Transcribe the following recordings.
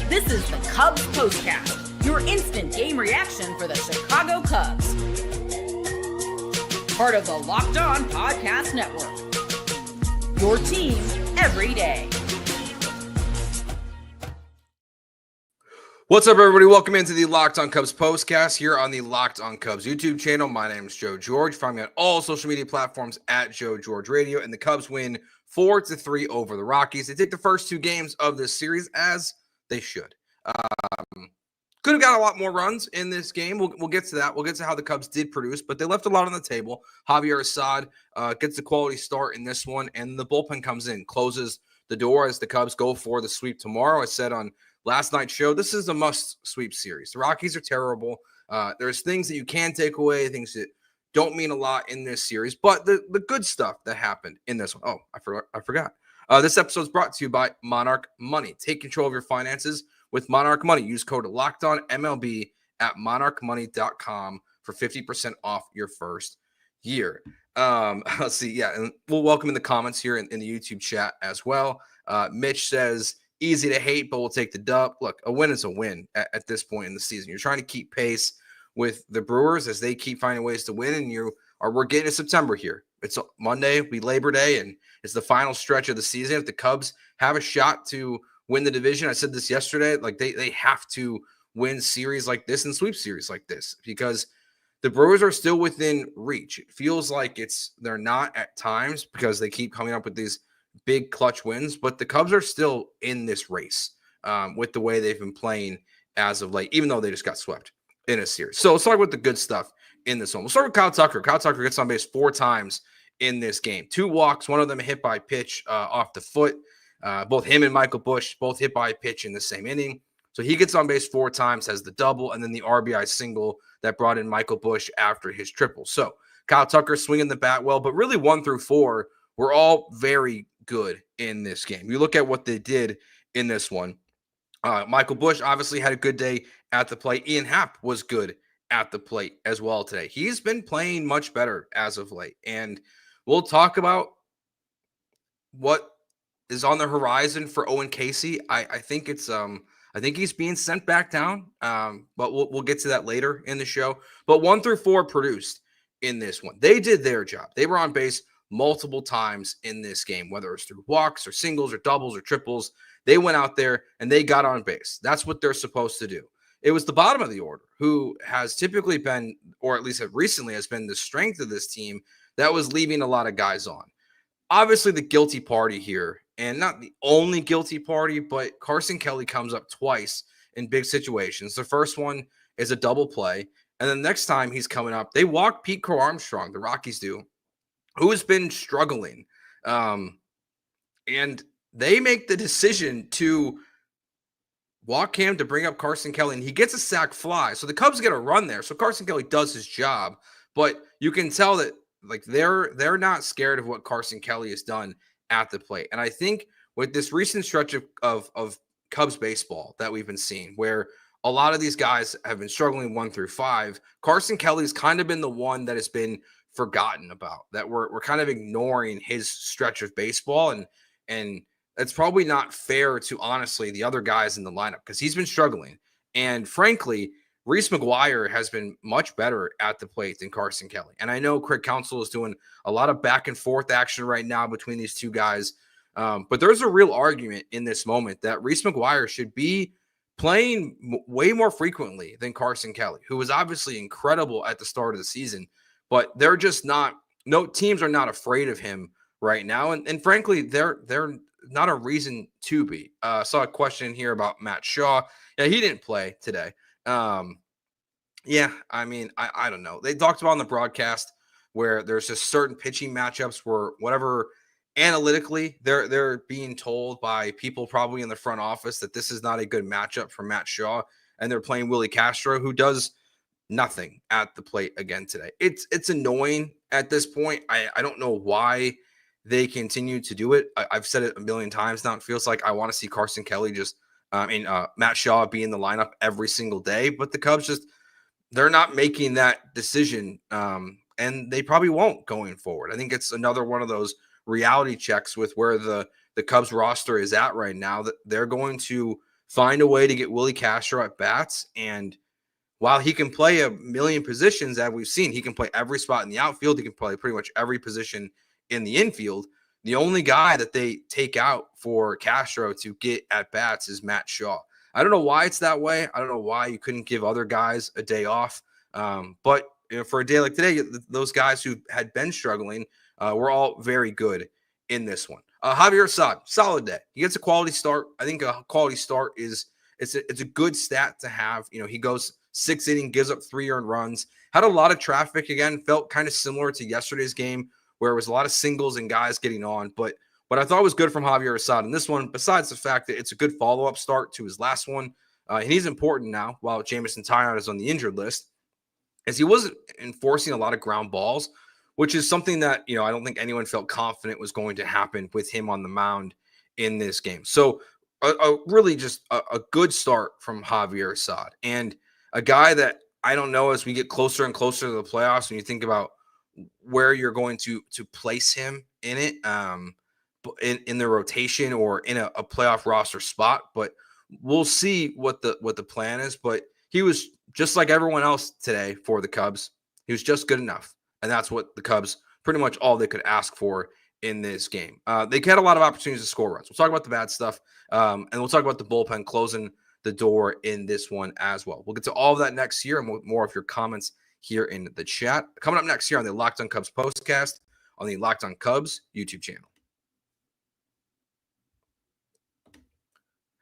This is the Cubs Postcast, your instant game reaction for the Chicago Cubs. Part of the Locked On Podcast Network. Your team every day. What's up, everybody? Welcome into the Locked On Cubs Postcast here on the Locked On Cubs YouTube channel. My name is Joe George. Find me on all social media platforms at Joe George Radio. And the Cubs win 4-3 over the Rockies. They take the first two games of this series as they should. Could have got a lot more runs in this game. We'll get to that. We'll get to how the Cubs did produce, but they left a lot on the table. Javier Assad gets a quality start in this one, and the bullpen comes in, closes the door as the Cubs go for the sweep tomorrow. I said on last night's show, this is a must-sweep series. The Rockies are terrible. There's things that you can take away, things that don't mean a lot in this series, but the good stuff that happened in this one. Oh, I forgot. This episode is brought to you by Monarch Money. Take control of your finances with Monarch Money. Use code LOCKEDONMLB at monarchmoney.com for 50% off your first year. Let's see. Yeah, and we'll welcome in the comments here in the YouTube chat as well. Mitch says, easy to hate, but we'll take the dub. Look, a win is a win at this point in the season. You're trying to keep pace with the Brewers as they keep finding ways to win, and we're getting to September here. It's Monday, Labor Day, and it's the final stretch of the season. If the Cubs have a shot to win the division, I said this yesterday, like they have to win series like this and sweep series like this because the Brewers are still within reach. It feels like they're not at times because they keep coming up with these big clutch wins, but the Cubs are still in this race with the way they've been playing as of late, even though they just got swept in a series. So let's start with the good stuff in this one. We'll start with Kyle Tucker. Kyle Tucker gets on base 4 times in this game. 2 walks, one of them hit by pitch off the foot. Both him and Michael Busch both hit by a pitch in the same inning. So he gets on base 4 times, has the double, and then the RBI single that brought in Michael Busch after his triple. So Kyle Tucker swinging the bat well, but really 1 through 4 were all very good in this game. You look at what they did in this one. Michael Busch obviously had a good day at the plate. Ian Happ was good at the plate as well today. He's been playing much better as of late. And we'll talk about what is on the horizon for Owen Casey. I think it's I think he's being sent back down. But we'll get to that later in the show. But 1 through 4 produced in this one. They did their job. They were on base multiple times in this game, whether it's through walks or singles or doubles or triples. They went out there and they got on base. That's what they're supposed to do. It was the bottom of the order who has typically been, or at least recently has been the strength of this team that was leaving a lot of guys on. Obviously the guilty party here, and not the only guilty party, but Carson Kelly comes up twice in big situations. The first one is a double play. And then next time he's coming up, they walk Pete Crow Armstrong, the Rockies do, who has been struggling. And they make the decision to walk him to bring up Carson Kelly, and he gets a sac fly. So the Cubs get a run there. So Carson Kelly does his job, but you can tell that like they're not scared of what Carson Kelly has done at the plate. And I think with this recent stretch of Cubs baseball that we've been seeing, where a lot of these guys have been struggling 1 through 5, Carson Kelly's kind of been the one that has been forgotten about, that we're kind of ignoring his stretch of baseball, and it's probably not fair to honestly the other guys in the lineup because he's been struggling. And frankly, Reese McGuire has been much better at the plate than Carson Kelly. And I know Craig Counsell is doing a lot of back and forth action right now between these two guys. But there's a real argument in this moment that Reese McGuire should be playing way more frequently than Carson Kelly, who was obviously incredible at the start of the season. But they're just not, no teams are not afraid of him right now. And frankly, they're not a reason to be. Saw a question here about Matt Shaw. Yeah, he didn't play today. Yeah, I mean, I don't know. They talked about on the broadcast where there's just certain pitching matchups where whatever analytically they're being told by people probably in the front office that this is not a good matchup for Matt Shaw, and they're playing Willie Castro, who does nothing at the plate again today. It's annoying at this point. I don't know why they continue to do it. I've said it a million times now. It feels like I want to see Carson Kelly Matt Shaw be in the lineup every single day, but the Cubs they're not making that decision, and they probably won't going forward. I think it's another one of those reality checks with where the Cubs roster is at right now, that they're going to find a way to get Willie Castro at bats. And while he can play a million positions that we've seen, he can play every spot in the outfield. He can play pretty much every position in the infield. The only guy that they take out for Castro to get at bats is Matt Shaw. I don't know why it's that way. I don't know why you couldn't give other guys a day off. But for a day like today, those guys who had been struggling were all very good in this one. Javier Assad, solid day. He gets a quality start. I think a quality start it's a good stat to have. He goes 6 innings, gives up 3 earned runs. Had a lot of traffic again. Felt kind of similar to yesterday's game, where it was a lot of singles and guys getting on. But what I thought was good from Javier Assad in this one, besides the fact that it's a good follow-up start to his last one, and he's important now while Jamison Tyone is on the injured list, is he wasn't enforcing a lot of ground balls, which is something that, I don't think anyone felt confident was going to happen with him on the mound in this game. So really just a good start from Javier Assad, and a guy that I don't know, as we get closer and closer to the playoffs, when you think about where you're going to place him in it, in the rotation or in a playoff roster spot. But we'll see what the plan is. But he was just like everyone else today for the Cubs. He was just good enough. And that's what the Cubs, pretty much all they could ask for in this game. They had a lot of opportunities to score runs. We'll talk about the bad stuff. And we'll talk about the bullpen closing the door in this one as well. We'll get to all of that next year and more of your comments here in the chat. Coming up next year on the Locked on Cubs postcast on the Locked on Cubs YouTube channel.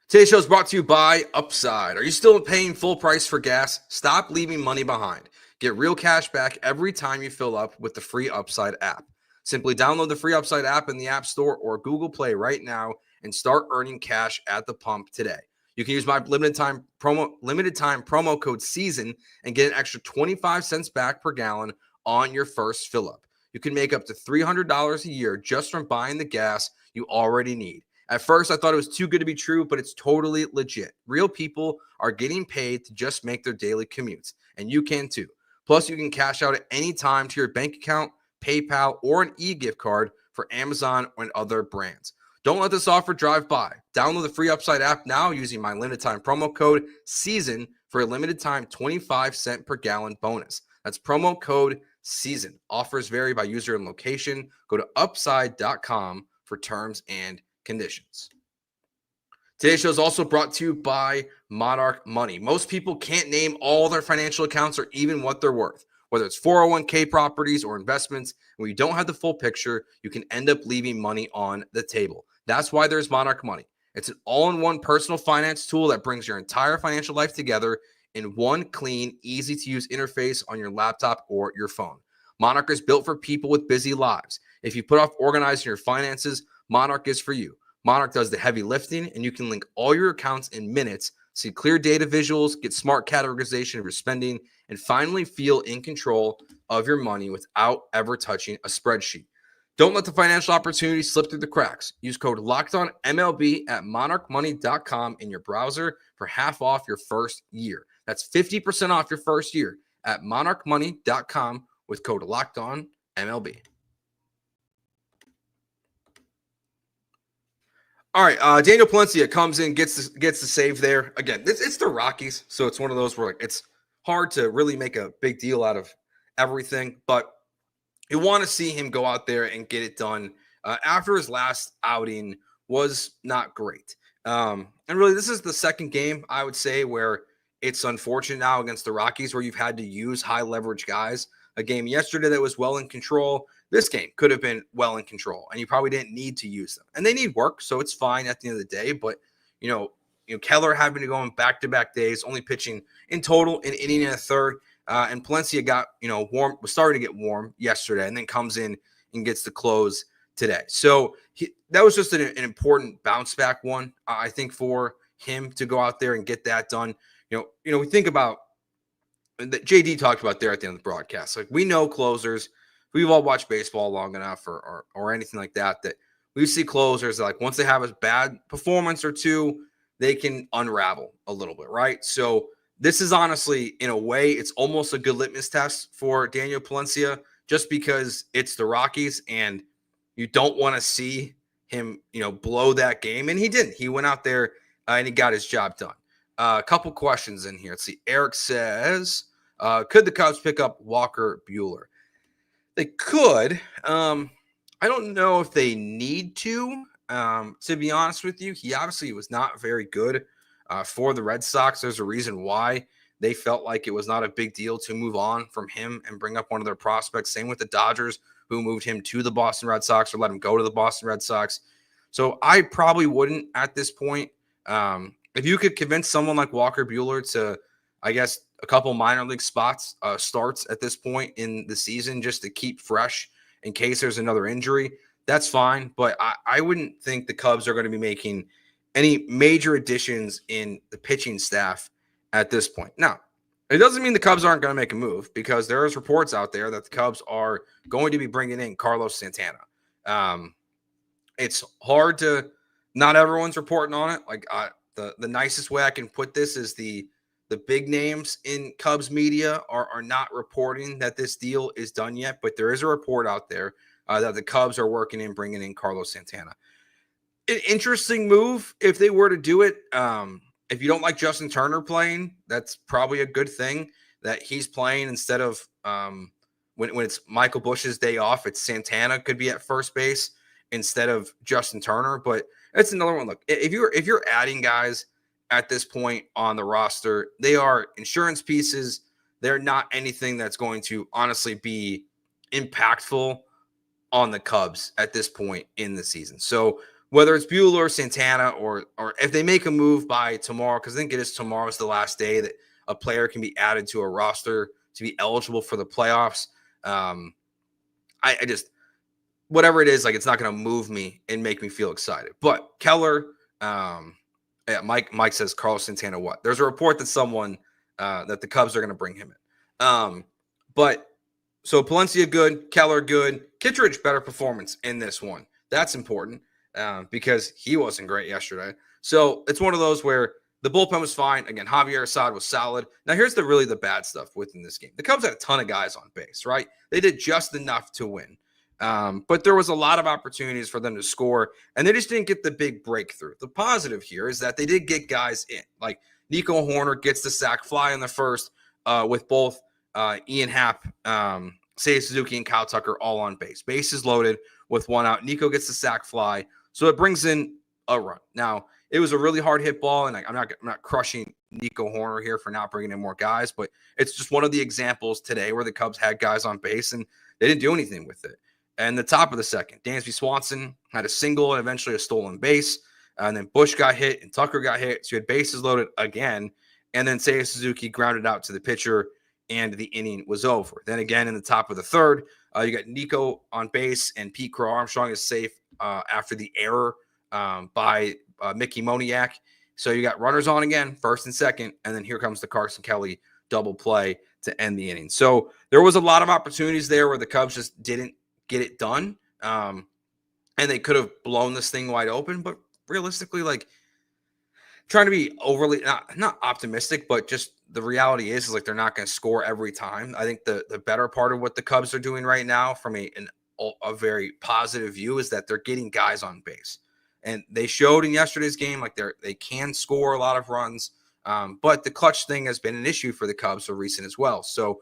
Today's show is brought to you by Upside. Are you still paying full price for gas? Stop leaving money behind. Get real cash back every time you fill up with the free Upside app. Simply download the free Upside app in the App Store or Google Play right now and start earning cash at the pump today. You can use my limited time promo code SEASON and get an extra 25 cents back per gallon on your first fill up. You can make up to $300 a year just from buying the gas you already need. At first, I thought it was too good to be true, but it's totally legit. Real people are getting paid to just make their daily commutes, and you can too. Plus, you can cash out at any time to your bank account, PayPal, or an e-gift card for Amazon and other brands. Don't let this offer drive by. Download the free Upside app now using my limited time promo code SEASON for a limited time 25 cent per gallon bonus. That's promo code SEASON. Offers vary by user and location. Go to upside.com for terms and conditions. Today's show is also brought to you by Monarch Money. Most people can't name all their financial accounts or even what they're worth. Whether it's 401k properties or investments, when you don't have the full picture, you can end up leaving money on the table. That's why there's Monarch Money. It's an all-in-one personal finance tool that brings your entire financial life together in one clean, easy-to-use interface on your laptop or your phone. Monarch is built for people with busy lives. If you put off organizing your finances, Monarch is for you. Monarch does the heavy lifting, and you can link all your accounts in minutes, see clear data visuals, get smart categorization of your spending, and finally feel in control of your money without ever touching a spreadsheet. Don't let the financial opportunity slip through the cracks. Use code LOCKEDONMLB at monarchmoney.com in your browser for half off your first year. That's 50% off your first year at monarchmoney.com with code LOCKEDONMLB. All right, Daniel Palencia comes in, gets the save there. Again, it's the Rockies, so it's one of those where it's hard to really make a big deal out of everything, but you want to see him go out there and get it done. After his last outing was not great. And really, this is the second game, I would say, where it's unfortunate now against the Rockies where you've had to use high leverage guys. A game yesterday that was well in control. This game could have been well in control, and you probably didn't need to use them. And they need work, so it's fine at the end of the day. But, Keller having to go on back-to-back days, only pitching in total an inning and a third. And Palencia got, warm, was starting to get warm yesterday, and then comes in and gets the close today. So that was just an important bounce back one, I think, for him to go out there and get that done. We think about that JD talked about there at the end of the broadcast. Like, we know closers. We've all watched baseball long enough or anything like that we see closers like once they have a bad performance or two, they can unravel a little bit, right? So this is honestly, in a way, it's almost a good litmus test for Daniel Palencia just because it's the Rockies and you don't want to see him, blow that game. And he didn't. He went out there and he got his job done. A couple questions in here. Let's see. Eric says, could the Cubs pick up Walker Buehler? They could. I don't know if they need to. To be honest with you, he obviously was not very good for the Red Sox. There's a reason why they felt like it was not a big deal to move on from him and bring up one of their prospects. Same with the Dodgers, who moved him to the Boston Red Sox or let him go to the Boston Red Sox. So I probably wouldn't at this point. If you could convince someone like Walker Buehler to, I guess, a couple minor league spots, starts at this point in the season just to keep fresh in case there's another injury, that's fine. But I wouldn't think the Cubs are going to be making any major additions in the pitching staff at this point. Now, it doesn't mean the Cubs aren't going to make a move, because there is reports out there that the Cubs are going to be bringing in Carlos Santana. It's hard to, not everyone's reporting on it. Like the nicest way I can put this is the big names in Cubs media are not reporting that this deal is done yet, but there is a report out there that the Cubs are working in bringing in Carlos Santana. An interesting move if they were to do it. If you don't like Justin Turner playing, that's probably a good thing that he's playing instead of when it's Michael Busch's day off, it's Santana could be at first base instead of Justin Turner. But it's another one. Look, if you're adding guys at this point on the roster, they are insurance pieces. They're not anything that's going to honestly be impactful on the Cubs at this point in the season. So whether it's Buehler or Santana, or if they make a move by tomorrow, because I think it is tomorrow's the last day that a player can be added to a roster to be eligible for the playoffs. I just, whatever it is, like, it's not going to move me and make me feel excited. But Keller, yeah, Mike says Carlos Santana what? There's a report that someone that the Cubs are going to bring him in. But so Palencia good, Keller good, Kittredge better performance in this one. That's important because he wasn't great yesterday. So it's one of those where the bullpen was fine. Again, Javier Assad was solid. Now here's the bad stuff within this game. The Cubs had a ton of guys on base, right? They did just enough to win. But there was a lot of opportunities for them to score, and they just didn't get the big breakthrough. The positive here is that they did get guys in. Like Nico Horner gets the sac fly in the first with both Ian Happ, Seiya Suzuki, and Kyle Tucker all on base. Bases loaded with one out. Nico gets the sac fly, so it brings in a run. Now, it was a really hard hit ball, and I'm not crushing Nico Horner here for not bringing in more guys, but it's just one of the examples today where the Cubs had guys on base, and they didn't do anything with it. And the top of the second, Dansby Swanson had a single and eventually a stolen base. And then Busch got hit and Tucker got hit. So you had bases loaded again. And then Seiya Suzuki grounded out to the pitcher and the inning was over. Then again, in the top of the third, you got Nico on base and Pete Crow Armstrong is safe after the error by Mickey Moniak. So you got runners on again, first and second. And then here comes the Carson Kelly double play to end the inning. So there was a lot of opportunities there where the Cubs just didn't get it done. And they could have blown this thing wide open, but realistically, like, trying to be overly not optimistic, but just the reality is like they're not going to score every time. I think the better part of what the Cubs are doing right now from a very positive view is that they're getting guys on base. And they showed in yesterday's game like they can score a lot of runs. But the clutch thing has been an issue for the Cubs for recent as well. So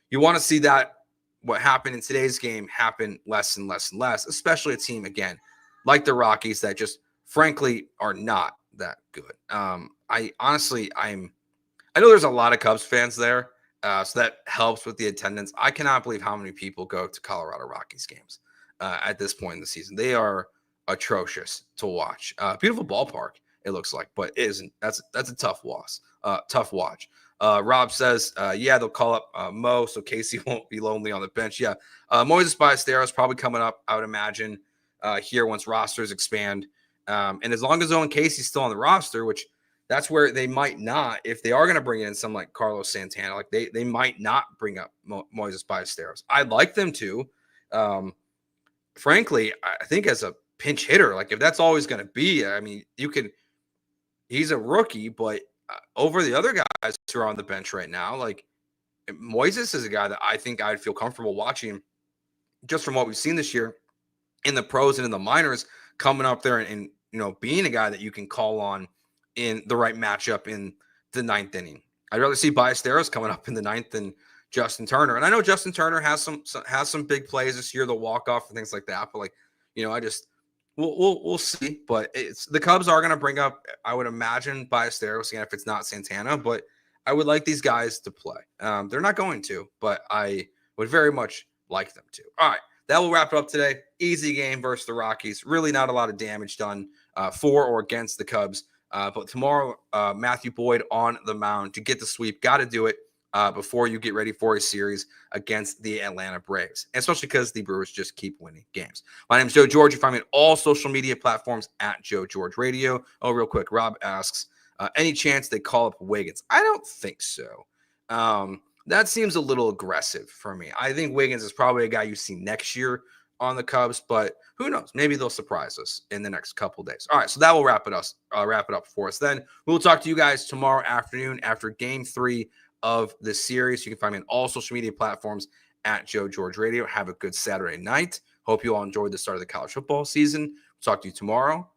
you want to see that what happened in today's game happen less and less and less, especially a team, again, like the Rockies that just frankly are not that good. I know there's a lot of Cubs fans there, so that helps with the attendance. I cannot believe how many people go to Colorado Rockies games at this point in the season. They are atrocious to watch. Beautiful ballpark, it looks like, but it isn't. That's a tough loss. Tough watch. Rob says, yeah, they'll call up Mo, so Casey won't be lonely on the bench. Yeah, Moises Ballesteros probably coming up, I would imagine, here once rosters expand. And as long as Owen Casey's still on the roster, which that's where they might not, if they are going to bring in some like Carlos Santana, like they might not bring up Moises Ballesteros. I'd like them to. Frankly, I think as a pinch hitter, like if that's always going to be, I mean, he's a rookie, but over the other guys who are on the bench right now, like Moises is a guy that I think I'd feel comfortable watching just from what we've seen this year in the pros and in the minors, coming up there and being a guy that you can call on in the right matchup in the 9th inning. I'd rather see Ballesteros coming up in the 9th than Justin Turner. And I know Justin Turner has some big plays this year, the walk-off and things like that. But like, we'll see. But the Cubs are going to bring up, I would imagine, Ballesteros again if it's not Santana. But I would like these guys to play. They're not going to, but I would very much like them to. All right, that will wrap it up today. Easy game versus the Rockies. Really not a lot of damage done for or against the Cubs. But tomorrow, Matthew Boyd on the mound to get the sweep. Got to do it before you get ready for a series against the Atlanta Braves, and especially because the Brewers just keep winning games. My name is Joe George. You find me on all social media platforms at Joe George Radio. Oh, real quick, Rob asks, any chance they call up Wiggins? I don't think so. That seems a little aggressive for me. I think Wiggins is probably a guy you see next year on the Cubs, but who knows? Maybe they'll surprise us in the next couple days. All right, so that will wrap it up for us. Then we'll talk to you guys tomorrow afternoon after Game 3 of the series. You can find me on all social media platforms at Joe George Radio. Have a good Saturday night. Hope you all enjoyed the start of the college football season. Talk to you tomorrow.